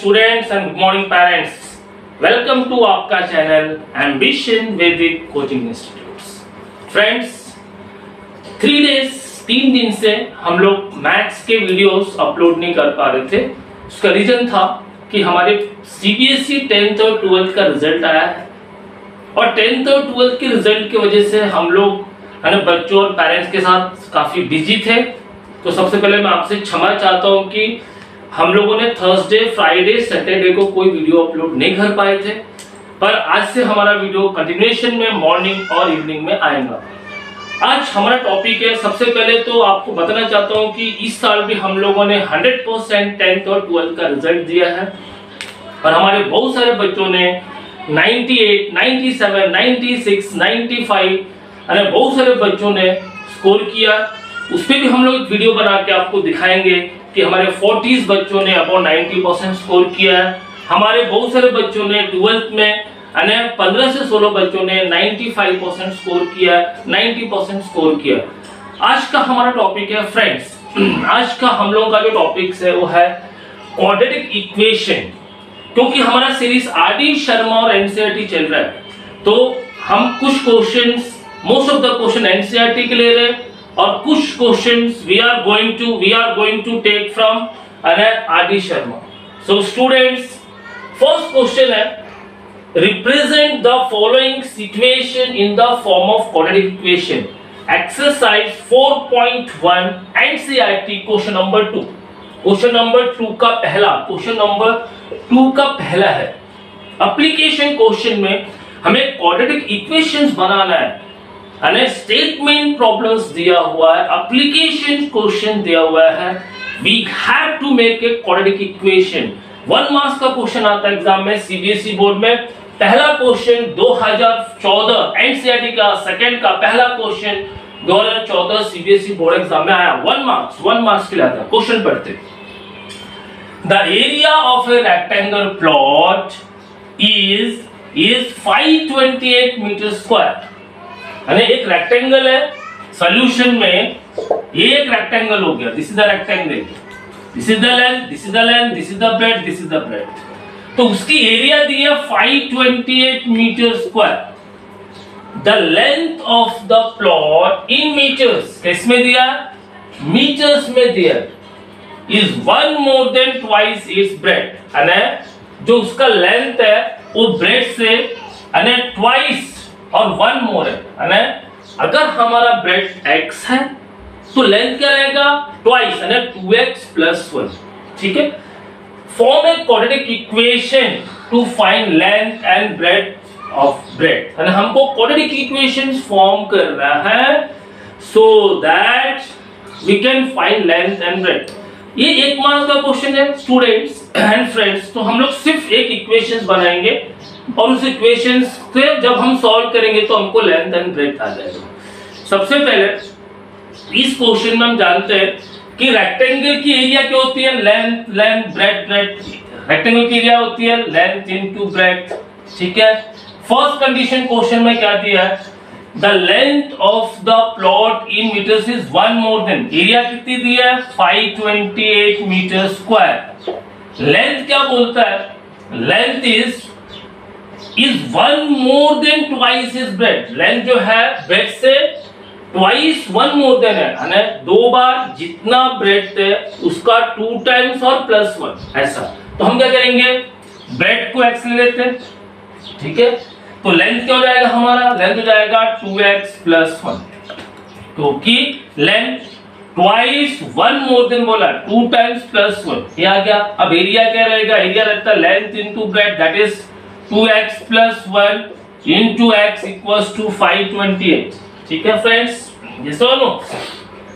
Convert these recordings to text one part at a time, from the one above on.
Students and good morning parents, welcome to आपका channel ambition Vedic coaching institutes. Friends, 3 दिन से हम लोग मैथ्स के वीडियोस अपलोड नहीं कर पा रहे थे। उसका रीजन था कि हमारे सीबीएसई 10th और 12th का रिजल्ट आया है और 10th और 12th के रिजल्ट की वजह से हम लोग बच्चों और पेरेंट्स के साथ काफी बिजी थे। तो सबसे पहले मैं आपसे क्षमा चाहता हूं कि हम लोगों ने थर्सडे, फ्राइडे, सैटरडे को कोई वीडियो अपलोड नहीं कर पाए थे, पर आज से हमारा वीडियो कंटिन्यूएशन में मॉर्निंग और इवनिंग में आएगा। आज हमारा टॉपिक है, सबसे पहले तो आपको बताना चाहता हूं कि इस साल भी हम लोगों ने 100% 10th और 12th का रिजल्ट दिया है और हमारे बहुत सारे बच्चों ने 98, 97, 96, 95 और बहुत सारे बच्चों ने स्कोर किया। उस पर भी हम लोग वीडियो बना के आपको दिखाएंगे कि हमारे 40s बच्चों ने अबाउट 90% स्कोर किया है। हमारे बहुत सारे बच्चों ने 12th में 15 से 16 बच्चों ने 95% स्कोर किया, 90% स्कोर किया। आज का हमारा टॉपिक है फ्रेंड्स, आज का हम लोगों का जो टॉपिक है वो है क्वाड्रेटिक इक्वेशन। क्योंकि हमारा सीरीज आरडी शर्मा और एनसीईआरटी चल रहा है, तो हम कुछ questions, most of the question NCERT के ले रहे हैं और कुछ questions we are going to take from RD Sharma. So students, first question है, represent the following situation in the form of quadratic equation. Exercise 4.1 NCERT question number 2। Question number 2 का पहला है। एप्लीकेशन क्वेश्चन में हमें क्वाड्रेटिक इक्वेशंस बनाना है। Statement problems दिया हुआ है, एप्लीकेशन क्वेश्चन दिया हुआ है। We have to make a quadratic equation. 1 marks का क्वेश्चन आता है एग्जाम में, सीबीएसई बोर्ड में। पहला क्वेश्चन 2014 एनसीईआरटी का सेकंड का पहला क्वेश्चन 2014 सीबीएसई बोर्ड एग्जाम में आया। 1 मार्क्स के लिए आता है। क्वेश्चन पढ़ते, the area of a rectangle plot is 528 metre square. एक रेक्टेंगल है, सॉल्यूशन में ये एक रेक्टेंगल हो गया। This is the rectangle, this is the length, this is the length, this is the breadth, this is the breadth. तो उसकी area दी है 528 metre square. The length of the plot in metres, किसमें दिया? Metres में दिया, is 1 more than twice its breadth। जो उसका लेंथ है वो ब्रेड्थ से ट्वाइस और 1 मोर है। अगर हमारा ब्रेड्थ x है तो लेंथ क्या रहेगा? Twice, 2x + 1। ठीक है। Form a quadratic equation to find length and breadth of bread. हमको क्वाड्रेटिक इक्वेशंस फॉर्म करना है so that we can find length and breadth. ये 1 मार्क्स का क्वेश्चन है स्टूडेंट्स एंड फ्रेंड्स। तो हम लोग सिर्फ एक इक्वेशंस बनाएंगे और उस इक्वेशंस से जब हम सॉल्व करेंगे तो हमको लेंथ एंड ब्रेड्थ आ जाएगा। सबसे पहले इस क्वेश्चन में हम जानते हैं कि रेक्टेंगल की एरिया क्या होती है? Length breadth. रेक्टेंगल की एरिया होती है लेंथ इनटू ब्रेड्थ। ठीक है। फर्स्ट कंडीशन क्वेश्चन में क्या दिया है? The length of the plot in metres is 1 more than, area कितनी दी है? 528 मीटर स्क्वायर। लेंथ क्या बोलता है? Length is 1 more than twice his breadth। Length जो है ब्रेड्थ से ट्वाइस 1 more than है, 2 बार जितना ब्रेड्थ है उसका 2 times और +1 ऐसा। तो हम क्या करेंगे? ब्रेड्थ को x ले लेते हैं। ठीक है। तो लेंथ क्या हो जाएगा हमारा? लेंथ हो जाएगा 2x + 1, क्योंकि लेंथ ट्वाइस 1 more than बोला, 2 times +1 ये आ गया। अब एरिया क्या रहेगा? एरिया रहता है length into breadth, that is 2x + 1 into x = 528। ठीक है फ्रेंड्स, ये सुनो,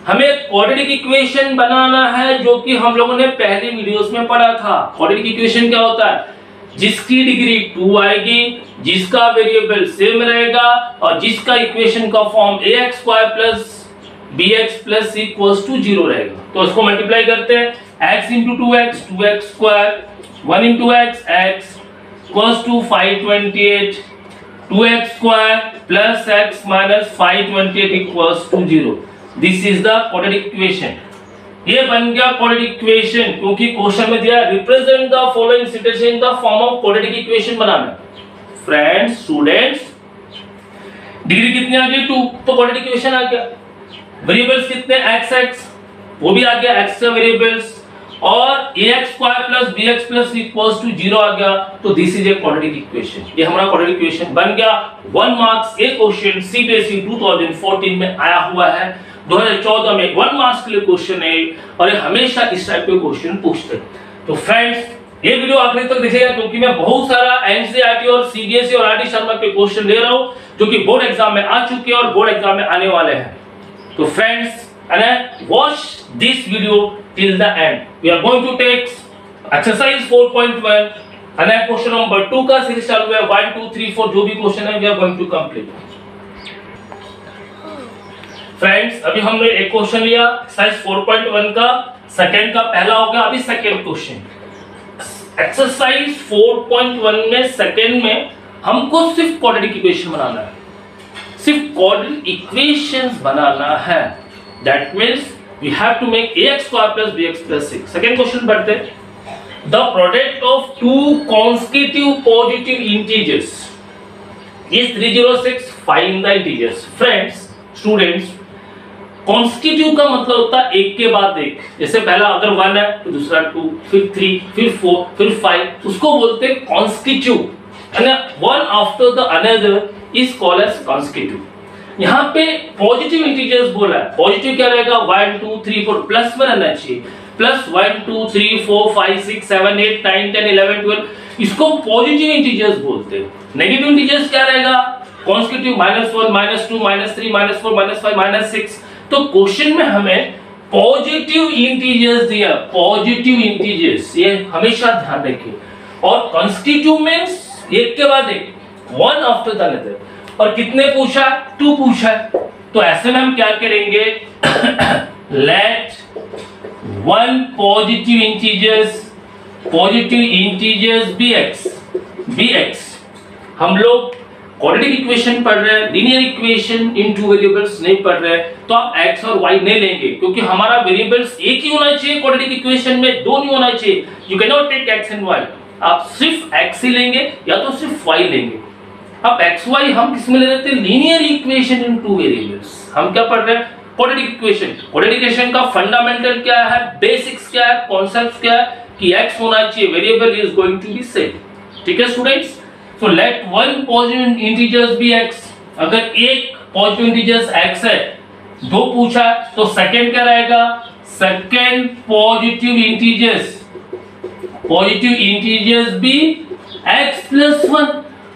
हमें क्वाड्रेटिक इक्वेशन बनाना है जो कि हम लोगों ने पहले वीडियोस में पढ़ा था। क्वाड्रेटिक इक्वेशन क्या होता है? जिसकी डिग्री 2 आएगी, जिसका वेरिएबल सेम रहेगा और जिसका इक्वेशन का फॉर्म ax² + bx + c = 0 रहेगा। तो इसको मल्टीप्लाई करते हैं, x × 2x 2x², 1 × x = 528, 2x² + x - 528 = 0। This is the quadratic equation। ये बन गया क्वाड्रेटिक इक्वेशन, क्योंकि क्वेश्चन में दिया represent the following situation in the form of quadratic equation banana. Friends students, degree कितनी आ गई 2, तो क्वाड्रेटिक इक्वेशन आ गया। वेरिएबल्स कितने x x, वो भी आ गया x का वेरिएबल्स, और ax square plus bx plus equals to 0 आ गया, तो this is a quadratic equation. ये हमारा क्वाड्रेटिक इक्वेशन बन गया। 1 मार्क्स ए क्वेश्चन सीबीएसई 2014 में आया हुआ है, 2014 में 1 मार्क्स के लिए क्वेश्चन है, और ये हमेशा इस टाइप के क्वेश्चन पूछते हैं। तो फ्रेंड्स ये वीडियो आखिर तक देखिएगा, क्योंकि मैं बहुत सारा एनसीईआरटी और सीबीएसई और आरडी शर्मा के क्वेश्चन ले रहा हूं, जो कि बोर्ड एग्जाम में आ चुके हैं और बोर्ड एग्जाम में आने वाले हैं। तो friends watch this video till the end. We are going to take exercise 4.1 and question number 2 का सीरीज चालू है। 1 2 3 4 जो भी क्वेश्चन है we are going to complete. Friends अभी हमने एक क्वेश्चन लिया एक्सरसाइज 4.1 का, सेकंड का पहला हो गया, अभी सेकंड क्वेश्चन। एक्सरसाइज 4.1 में सेकंड में हमको सिर्फ क्वाड्रेटिक इक्वेशन बनाना है, सिर्फ क्वाड्रेटिक इक्वेशंस बनाना है। That means we have to make ax square plus bx plus 6. Second question बढ़ते हैं। The product of two consecutive positive integers is 306. Find the integers. Friends, students, consecutive का मतलब होता है एक के बाद एक। जैसे पहला अगर 1 है तो दूसरा 2, फिर 3, फिर 4, फिर 5, उसको बोलते हैं consecutive। One after the another is called as consecutive। यहाँ पे पॉजिटिव इंटीजर्स बोला है, पॉजिटिव क्या रहेगा 1 2 3 4 प्लस में रहना चाहिए, प्लस 1 2 3 4 5 6 7 8 9 10 11 12, इसको पॉजिटिव इंटीजर्स बोलते हैं। नेगेटिव इंटीजर्स क्या रहेगा कॉन्सेक्यूटिव -1 -2 -3 -4 -5 -6। तो क्वेश्चन में हमें पॉजिटिव इंटीजर्स दिया, पॉजिटिव इंटीजर्स, ये हमेशा ध्यान रखिए। और कॉन्सेक्यूटिव मींस एक के बाद एक, वन आफ्टर द अनदर। और कितने पूछा 2 पूछा है, तो ऐसे में हम क्या करेंगे लेट 1 पॉजिटिव इंटीजर्स bx। हम लोग क्वाड्रेटिक इक्वेशन पढ़ रहे हैं, लीनियर इक्वेशन इन 2 वेरिएबल्स नहीं पढ़ रहे हैं, तो आप x और y नहीं लेंगे, क्योंकि हमारा वेरिएबल्स एक ही होना चाहिए क्वाड्रेटिक इक्वेशन में, 2 नहीं होना चाहिए। You can not take x and y, आप सिर्फ x ही लेंगे या तो सिर्फ y लेंगे। अब xy हम किसमें ले रहे थे लीनियर इक्वेशन इन 2 वेरिएबल्स। हम क्या पढ़ रहे हैं क्वाड्रेटिक इक्वेशन। क्वाड्रेटिक इक्वेशन का फंडामेंटल क्या है, बेसिक्स क्या है, कॉन्सेप्ट्स क्या है कि x होना चाहिए, variable is going to be same. ठीक है students, so let 1 positive integers bx। अगर एक पॉजिटिव इंटीजर्स x है, 2 पूछा तो सेकंड क्या रहेगा, सेकंड पॉजिटिव इंटीजर्स भी x प्लस 1।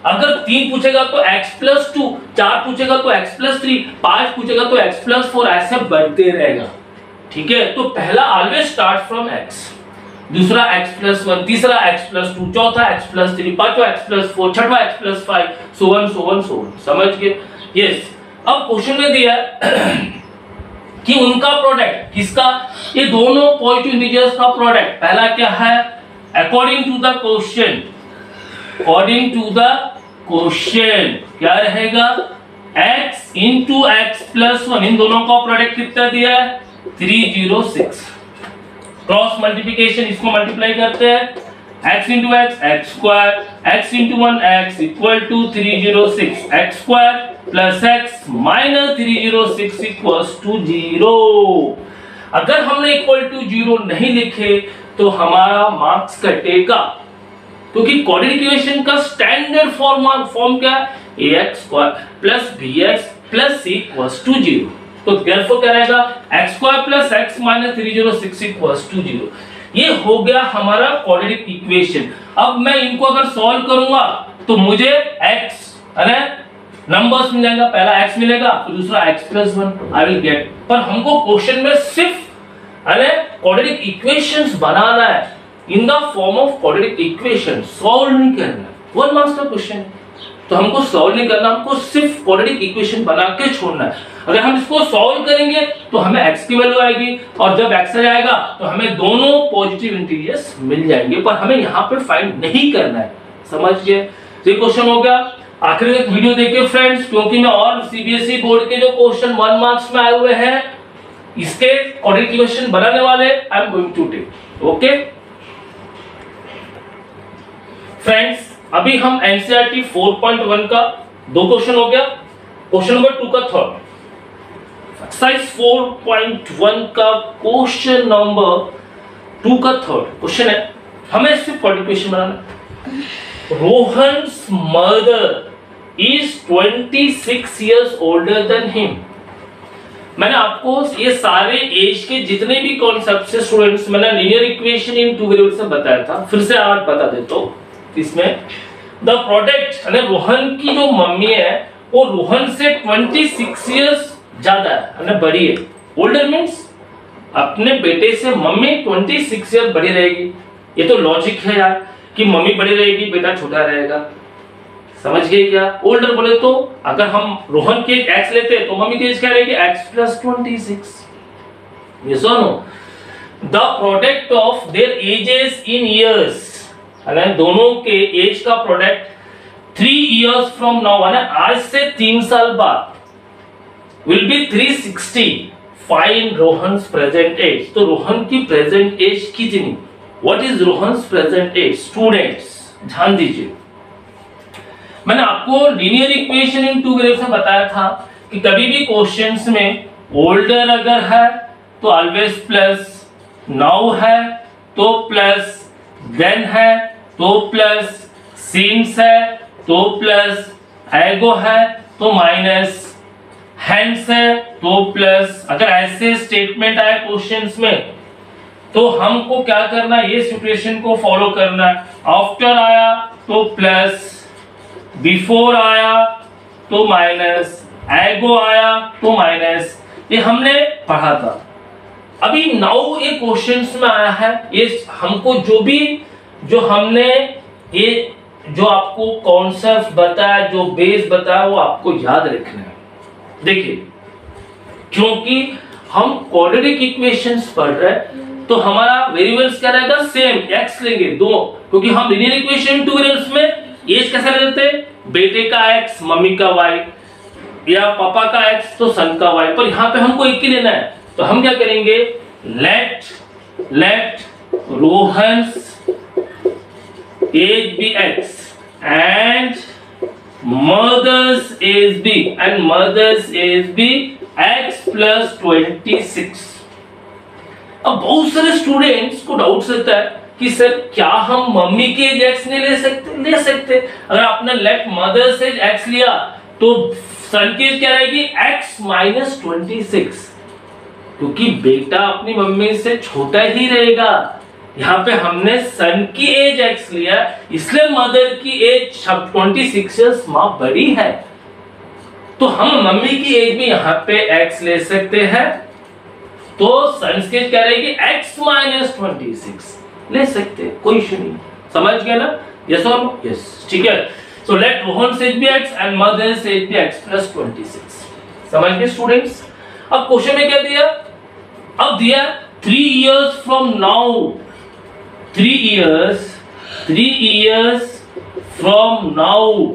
अगर 3 पूछेगा तो x प्लस 2, 4 पूछेगा तो x प्लस 3, 5 पूछेगा तो x प्लस 4, ऐसे बढ़ते रहेगा। ठीक है, तो पहला ऑलवेज स्टार्ट फ्रॉम x, दूसरा x प्लस 1, तीसरा x प्लस 2, चौथा x प्लस 3, पांचवा x प्लस 4, छठवा x प्लस 5, so on। समझ गए? यस। अब क्वेश्चन में दिया कि उनका प्रोडक्ट किसका, ये दोनों पॉजिटिव इंटीजर्स का प्रोडक्ट। पहला क्या है अकॉर्डिंग टू द क्वेश्चन क्या रहेगा x इंटू x प्लस 1, इन दोनों का प्रोडक्ट कितना दिया है 306। क्रॉस मल्टीप्लिकेशन, इसको मल्टीप्लाई करते हैं x into x square, x into 1 x equal to 306, x square plus x minus 306 equals to 0। अगर हमने इक्वल टू 0 नहीं लिखे तो हमारा मार्क्स कटेगा, क्योंकि क्वाड्रेटिक इक्वेशन का स्टैंडर्ड फॉर्म क्या है ax square plus bx plus c equals to 0। तो देयरफॉर क्या रहेगा x square plus x minus 306 equals to 0। ये हो गया हमारा क्वाड्रेटिक इक्वेशन। अब मैं इनको अगर सॉल्व करूंगा तो मुझे x है नंबर्स मिल जाएगा, पहला x मिलेगा तो दूसरा x plus 1 I will get. पर हमको क्वेश्चन में सिर्फ क्वाड्रेटिक इक्वेशंस बनाना है इन the form of quadratic equation, solve नहीं करना। 1 मार्क्स का क्वेश्चन है तो हमको सॉल्व नहीं करना, हमको सिर्फ क्वाड्रेटिक इक्वेशन बना के छोड़ना है। अगर हम इसको सॉल्व करेंगे तो हमें x की वैल्यू आएगी, और जब x आ जाएगा तो हमें दोनों पॉजिटिव इंटीजर्स मिल जाएंगे, पर हमें यहाँ पे फाइंड नहीं करना है। समझ गए? ये क्वेश्चन हो गया। आखिर वीडियो देखिए फ्रेंड्स, क्योंकि मैं और सीबीएसई बोर्ड के जो क्वेश्चन 1 मार्क्स में आए हुए हैं इसके अकॉर्डिंग क्वेश्चन बनाने वाले I am going to take. Okay friends, अभी हम एनसीईआरटी 4.1 का 2 क्वेश्चन हो गया। क्वेश्चन नंबर 2 का थर्ड, एक्सरसाइज 4.1 का क्वेश्चन नंबर 2 का थर्ड क्वेश्चन है। हमें सिर्फ question banana. Rohan's mother is 26 years older than him। मैंने आपको ये सारे एज के जितने भी कॉन्सेप्ट से स्टूडेंट्स मैंने linear equation in two variable से बताया था, फिर से आज बता देता हूँ। इसमें द प्रोडक्ट यानी रोहन की जो मम्मी है वो रोहन से 26 years ज्यादा है यानी बड़ी है। ओल्डर मींस अपने बेटे से मम्मी 26 years बड़ी रहेगी। ये तो लॉजिक है यार कि मम्मी बड़ी रहेगी बेटा छोटा रहेगा। समझ गए क्या? ओल्डर बोले तो अगर हम रोहन के एक्स लेते हैं तो मम्मी की एज क्या रहेगी? x plus 26। यस और no? The product of their ages in years, दोनों के एज का प्रोडक्ट 3 years फ्रॉम नाउ, आज से 3 साल बाद will be 360। Find Rohan's present age. तो रोहन की प्रेजेंट एज कितनी? What is Rohan's present age? Students ध्यान दीजिए, मैंने आपको linear equation in two variable से बताया था कि कभी भी क्वेश्चंस में ओल्डर अगर है तो ऑलवेज प्लस, नाउ है तो प्लस, देन है तो प्लस, सिंस है तो प्लस, एगो है तो माइनस, हेंस है तो प्लस। अगर ऐसे स्टेटमेंट आए क्वेश्चंस में तो हमको क्या करना है? ये सिचुएशन को फॉलो करना है। आफ्टर आया तो प्लस, बिफोर आया तो माइनस, एगो आया तो माइनस। ये हमने पढ़ा था। अभी नाउ ये क्वेश्चंस में आया है। ये हमको जो हमने ये जो आपको कॉन्सेप्ट बताया, जो बेस बताया, वो आपको याद रखना है। देखिए, क्योंकि हम क्वाड्रेटिक इक्वेशंस पढ़ रहे हैं तो हमारा वेरिएबल्स क्या रहेगा? सेम, x लेंगे दो, क्योंकि हम लीनियर इक्वेशन टू वेरिएबल्स में एज कैसे लेते हैं? बेटे का x, मम्मी का y, या पापा का x तो सन का y। पर यहाँ पे हमको एक ही लेना है, तो हम क्या करेंगे? Let Rohan's age be x and mother's age be, and mother's age be x plus 26। अब बहुत सारे स्टूडेंट्स को डाउट रहता है कि सर क्या हम मम्मी की एज x नहीं ले सकते? ले सकते। अगर आपने लेट मदर्स एज x लिया तो सन की एज क्या रहेगी? x minus 26, क्योंकि बेटा अपनी मम्मी से छोटा ही रहेगा। यहाँ पे हमने सन की एज x लिया, इसलिए मदर की एज 26 years माँ बड़ी है, तो हम मम्मी की एज में यहाँ पे x ले सकते हैं। तो सन की एज क्या रहेगी? x minus 26 ले सकते, कोई इशू नहीं। समझ गया ना? यस और नो? यस, ठीक है। So let Rohan age be x and mother age be x plus 26। समझ गए स्टूडेंट्स? अब क्वेश्चन में क्या दिया? अब दिया 3 years from now, 3 years from now.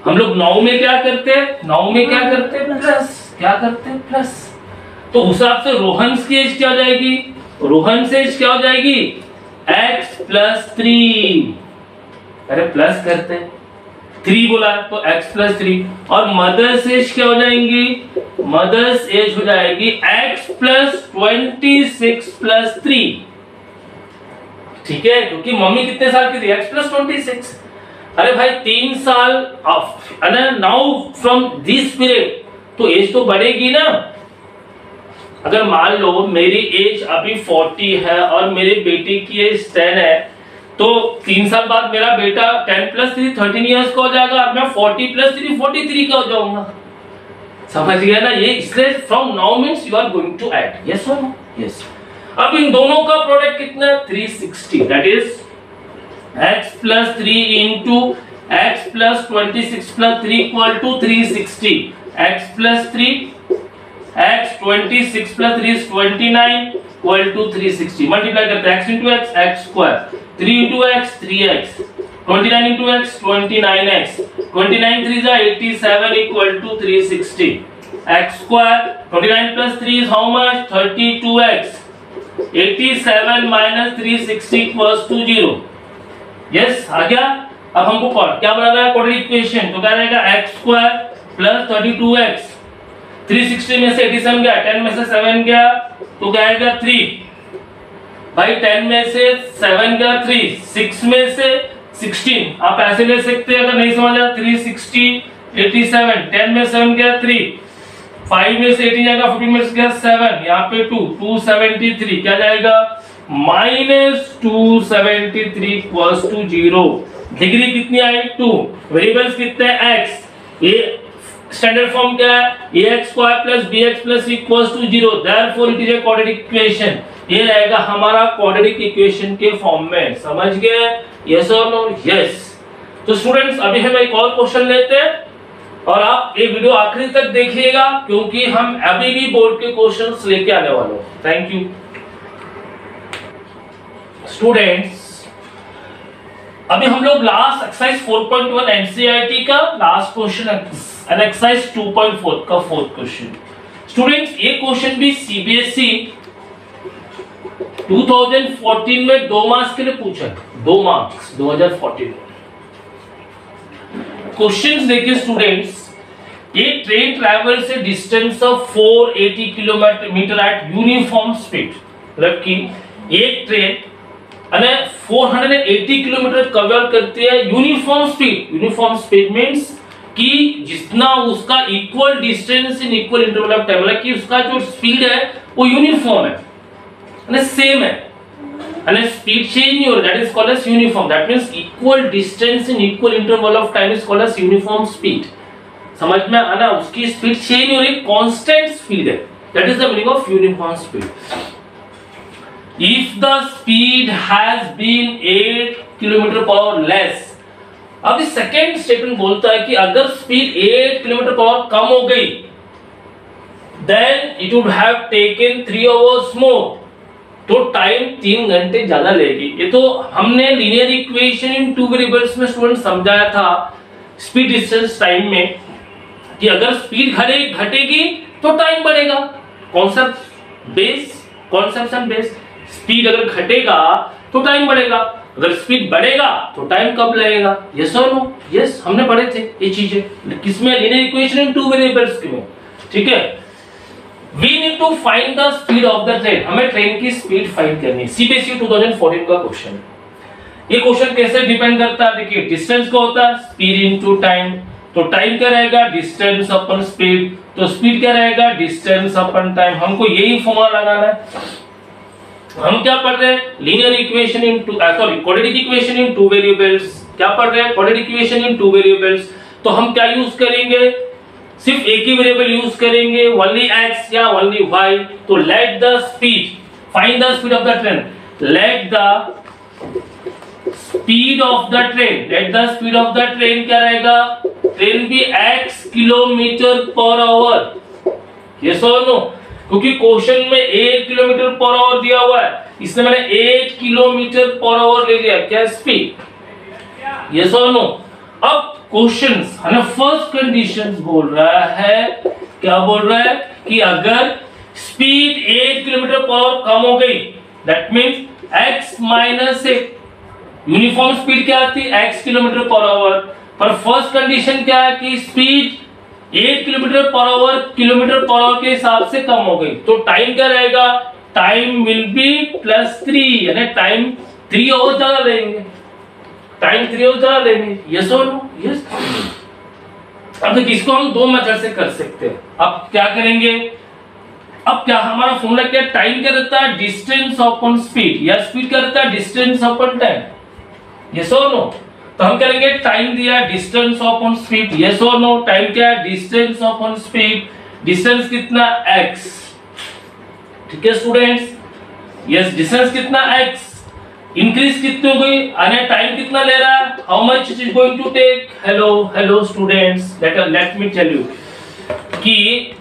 हम लोग नाउ में क्या करते हैं? नाउ में क्या करते हैं? प्लस। क्या करते हैं? प्लस। तो उस हिसाब से रोहन्स की एज क्या हो जाएगी? रोहन्स एज क्या हो जाएगी? x plus 3। अरे प्लस करते हैं, 3 बोला तो x plus 3। और मदर्स एज क्या हो जाएंगी? मदर्स एज हो जाएगी x plus 26 plus 3। ठीक है, क्योंकि मम्मी कितने साल की थी? x plus 26। अरे भाई 3 साल नाउ फ्रॉम दिस पीरियड, तो एज तो बढ़ेगी ना। अगर मान लो मेरी एज अभी 40 है और मेरी बेटी की एज 10 है, तो 3 साल बाद मेरा बेटा 10 plus 3 13 years का हो जाएगा और मैं 40 plus 3 43 का हो जाऊंगा। समझ गया ना? ये इसलिए from now means you are going to add. Yes और नो? यस। अब इन दोनों का प्रोडक्ट कितना? 360। That is x plus 3 into x plus 26 plus 3 equal to 360। x plus 3, x 26 plus 3 is 29 equal to 360। Multiply करते हैं x into x, x square, 3 into x 3x, 29 into x 29x, 29 3 is 87 equal to 360। x square. 29 plus 3 is how much? 32x. 87 minus 360 equals to 0. Yes, आ गया। अब हमको क्या बनाना है? Quadratic equation. तो क्या रहेगा? x square plus 32x। 360 में से 87 गया, 10 में से 7 गया, तो क्या आएगा? 3 भाई 10 में से 7 गया 3, 6 में से 16। आप ऐसे ले सकते हैं अगर नहीं समझ आया। 360 87, 10 में 7 गया 3, 5 में से 18 जाएगा, 15 में से गया 7, यहाँ पे 2, 273 क्या जाएगा? -273 इक्वल्स टू 0। डिग्री कितनी आई? 2। वेरिएबल्स कितने? x। ये स्टैंडर्ड फॉर्म क्या है? ax square plus bx plus c equals to 0। Therefore it is a quadratic equation. ये रहेगा हमारा क्वाड्रेटिक इक्वेशन के फॉर्म में। समझ गए? यस और नो? यस। तो स्टूडेंट्स अभी हम एक और क्वेश्चन लेते हैं और आप ये वीडियो आखिरी तक देखिएगा क्योंकि हम अभी भी बोर्ड के क्वेश्चंस लेके आने वाले हैं। Thank you students. अभी हम लोग लास्ट एक्सरसाइज 4.1 एनसीईआरटी का लास्ट क्वेश्चन एंड एक्सरसाइज 2.4 का फोर्थ क्वेश्चन। स्टूडेंट्स ये क्वेश्चन भी सीबीएसई 2014 में 2 मार्क्स के लिए पूछा है। 2 मार्क्स 2014 में। क्वेश्चंस देखिए स्टूडेंट्स। ये train travels A distance of 480 kilometre eight uniform speed. मतलब कि एक ट्रेन 480 किलोमीटर कवर करती है uniform speed. Uniform speed means कि जितना उसका equal distance in equal interval of time, मतलब कि उसका जो स्पीड है वो यूनिफॉर्म है, सेम है, स्पीड चेंज नहीं हो रहा। That is called as uniform. That means equal distance in equal interval of time is called as uniform speed. समझ में आना? उसकी स्पीड चेंज नहीं हो रही, कांस्टेंट स्पीड है। That is the meaning of uniform speed. If the speed has been 8 kilometre per hour less. अब इस सेकेंड स्टेटमेंट बोलता है कि अगर स्पीड 8 किलोमीटर पर आवर कम हो गई then it would have taken 3 hours more। तो टाइम 3 घंटे ज्यादा लेगी। ये तो हमने लीनियर इक्वेशन इन 2 वेरिएबल्स में स्टूडेंट समझाया था स्पीड डिस्टेंस टाइम में कि अगर स्पीड घटेगी तो टाइम बढ़ेगा। Concept base, conception base. Speed अगर घटेगा तो टाइम बढ़ेगा, अगर स्पीड बढ़ेगा तो टाइम कब लगेगा? यस और नो? यस, हमने पढ़े थे ये चीजें किसमें? लीनियर इक्वेशन इन 2 वेरिएबल्स में। ठीक है। We need to find the speed of the train। हमें ट्रेन की स्पीड फाइंड करनी है। सीबीएसई 2014 का क्वेश्चन। ये क्वेश्चन कैसे डिपेंड करता है? देखिए डिस्टेंस को होता है स्पीड इनटू टाइम। तो टाइम क्या रहेगा? डिस्टेंस अपन स्पीड। तो स्पीड क्या रहेगा? डिस्टेंस अपन टाइम। हमको यही फॉर्मूला लगाना है। हम क्या पढ़ रहे हैं? Linear equation in quadratic equation in 2 variables. क्या पढ़ रहे हैं? Quadratic equation in 2 variables. तो हम क्या यूज करेंगे? सिर्फ एक ही वेरिएबल यूज करेंगे, ओनली x या ओनली y। तो let the speed, find the speed of the train. Let the speed of the train, let the speed of the train क्या रहेगा? ट्रेन भी x kilometre per our. Yes और no? क्योंकि question में 1 kilometre per our दिया हुआ है, इसने मैंने 1 किलोमीटर पर आवर ले लिया क्या स्पीड? यस और नो? अब क्वेश्चंस है ना, फर्स्ट कंडीशंस बोल रहा है, क्या बोल रहा है कि अगर स्पीड 1 किलोमीटर पर आवर कम हो गई that means x minus 1। Uniform speed क्या आती है? x kilometre per our. पर फर्स्ट कंडीशन क्या है कि स्पीड 8 किलोमीटर पर आवर के हिसाब से कम हो गई। तो टाइम क्या रहेगा? टाइम विल बी +3, यानी टाइम 3 और ज्यादा लेंगे। टाइम 3 और ज्यादा लेंगे। यस और नो? यस। अब देखिए इसको हम 2 मेथड से कर सकते हैं। अब क्या करेंगे? अब क्या हमारा फॉर्मूला क्या? टाइम क्या रहता है? डिस्टेंस अपॉन स्पीड, या स्पीड क्या रहता है? Distance upon time. यस और नो? तो हम करेंगे टाइम दिया डिस्टेंस अपॉन स्पीड। यस और नो? टाइम क्या है? Distance upon speed. डिस्टेंस कितना? x। ठीक है स्टूडेंट्स? यस, डिस्टेंस कितना? x। इंक्रीज कितनी हो गई? अने टाइम कितना ले रहा है? How much it is going to take? Hello students, let me tell you कि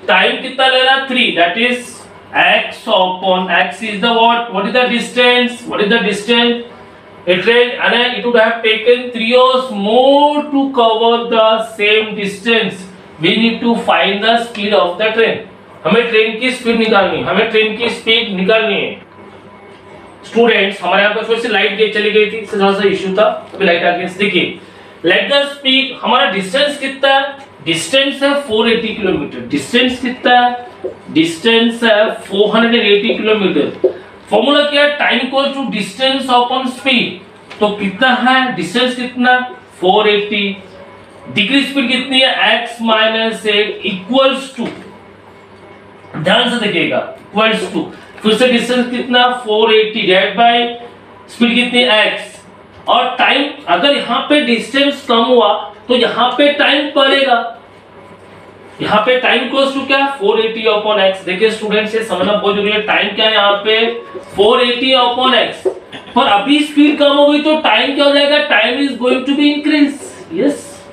टाइम कितना ले रहा है? 3। That is x upon x is the what is the distance? What is the distance? A train, and it would have taken 3 hours more to cover the same distance we need to find the speed of the train. हमें train की speed निकालनी है, हमें train की speed निकालनी है। Students, हमारे यहाँ पर थोड़ी सी लाइट गई चली गई थी, इससे थोड़ा सा इश्यू था, अभी लाइट आ गई। देखिए लेट द स्पीड, हमारा डिस्टेंस कितना है? डिस्टेंस है 480 किलोमीटर। डिस्टेंस कितना है? डिस्टेंस है 480 किलोमीटर। फॉर्मूला क्या है? Time equal to distance upon speed. तो कितना है डिस्टेंस? कितना? 480। डिग्री स्पीड कितनी है? x माइनस 8 इक्वल्स टू, ध्यान से देखिएगा, इक्वल्स टू, फिर से डिस्टेंस कितना? 480 डिवाइड बाय स्पीड कितनी? x। और टाइम, अगर यहाँ पे डिस्टेंस कम हुआ तो यहाँ पे टाइम बढ़ेगा। यहाँ पे टाइम इक्वल्स टू क्या? 480 अपॉन x। देखिए स्टूडेंट्स, ये समझना बहुत जरूरी है। टाइम क्या है यहाँ पे? 480 अपॉन x। पर अभी स्पीड कम हो गई तो टाइम क्या हो जाएगा? Time is going to be increase. Yes,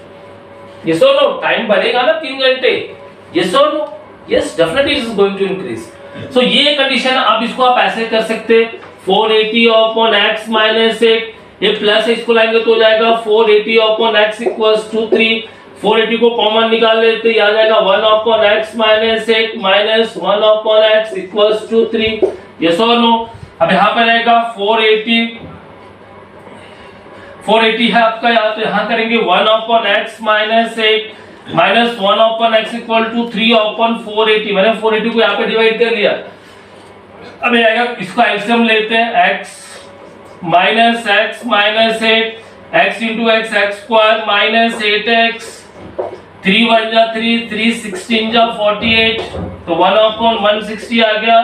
yes और नो? टाइम बढ़ेगा ना 3 घंटे। यस और no? Yes, definitely it is going to increase. So ये कंडीशन, अब इसको आप ऐसे कर सकते, 480 अपॉन x माइनस 8, ये प्लस इसको लाएंगे तो हो जाएगा 480 अपॉन x इक्वल्स टू 3। 480 को कॉमन निकाल लेते, ये आ जाएगा 1 upon x minus 8 minus 1 upon x equals to 3। Yes और नो? अब यहाँ पे रहेगा 480 है आपका, यहाँ तो यहाँ करेंगे 1 upon x minus 8 minus 1 upon x equal to 3 upon 480। मैंने 480 को यहाँ पे डिवाइड कर लिया। अब ये आएगा, इसको एलसीएम लेते हैं, x minus 8 x into x square minus 8x, 3 1 जा 3, 3 16 जा 48, तो 1 अपॉन 160 आ गया।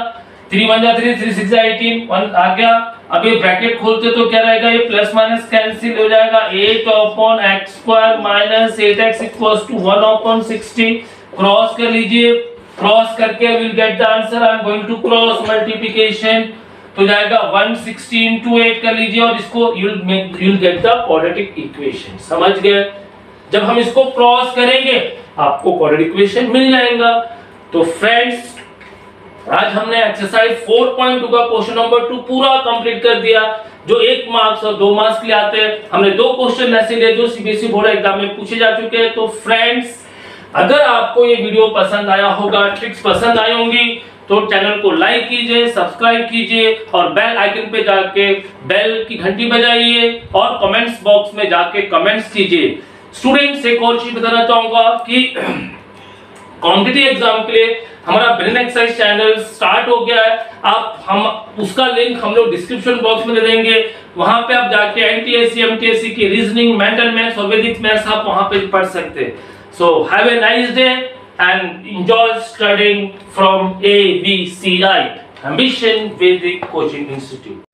3 1 जा 3, 3 6 जा 18, 1 आ गया। अब ये ब्रैकेट खोलते तो क्या रहेगा? ये प्लस माइनस कैंसिल हो जाएगा। 8 upon x square minus 8x equals to 1 upon 60। Cross कर लीजिए, क्रॉस करके will get the answer. I am going to cross multiplication, तो जाएगा 160 into 8 कर लीजिए और इसको you'll get the quadratic equation। समझ गए? जब हम इसको क्रॉस करेंगे आपको quadratic equation मिल जाएगा। तो फ्रेंड्स, आज हमने एक्सरसाइज 4.2 का क्वेश्चन नंबर 2 पूरा कंप्लीट कर दिया, जो 1 मार्क्स और 2 मार्क्स के लिए आते हैं। हमने 2 क्वेश्चन ऐसे लिए जो सीबीएसई बोर्ड एग्जाम में पूछे जा चुके हैं। तो फ्रेंड्स, अगर आपको ये वीडियो पसंद आया होगा, ट्रिक्स पसंद आई होंगी, तो चैनल को लाइक कीजिए, सब्सक्राइब कीजिए और बेल आइकन पे जाके बेल की घंटी बजाइए और कमेंट्स बॉक्स में जाके कमेंट्स कीजिए। स्टूडेंट्स, एक और चीज बताना चाहूंगा कि कॉम्पिटिटिव एग्जाम के लिए हमारा ब्रेन एक्सरसाइज चैनल स्टार्ट हो गया है। हम उसका लिंक हम लोग डिस्क्रिप्शन बॉक्स में दे देंगे, वहां पे आप जाके एनटीएससी एमटीएससी की रीजनिंग, मेंटल मैथ्स और वैदिक मैथ्स आप वहां पे पढ़ सकते हैं। So have a nice day and enjoy studying from AVCI, Ambition Vedic Coaching Institute.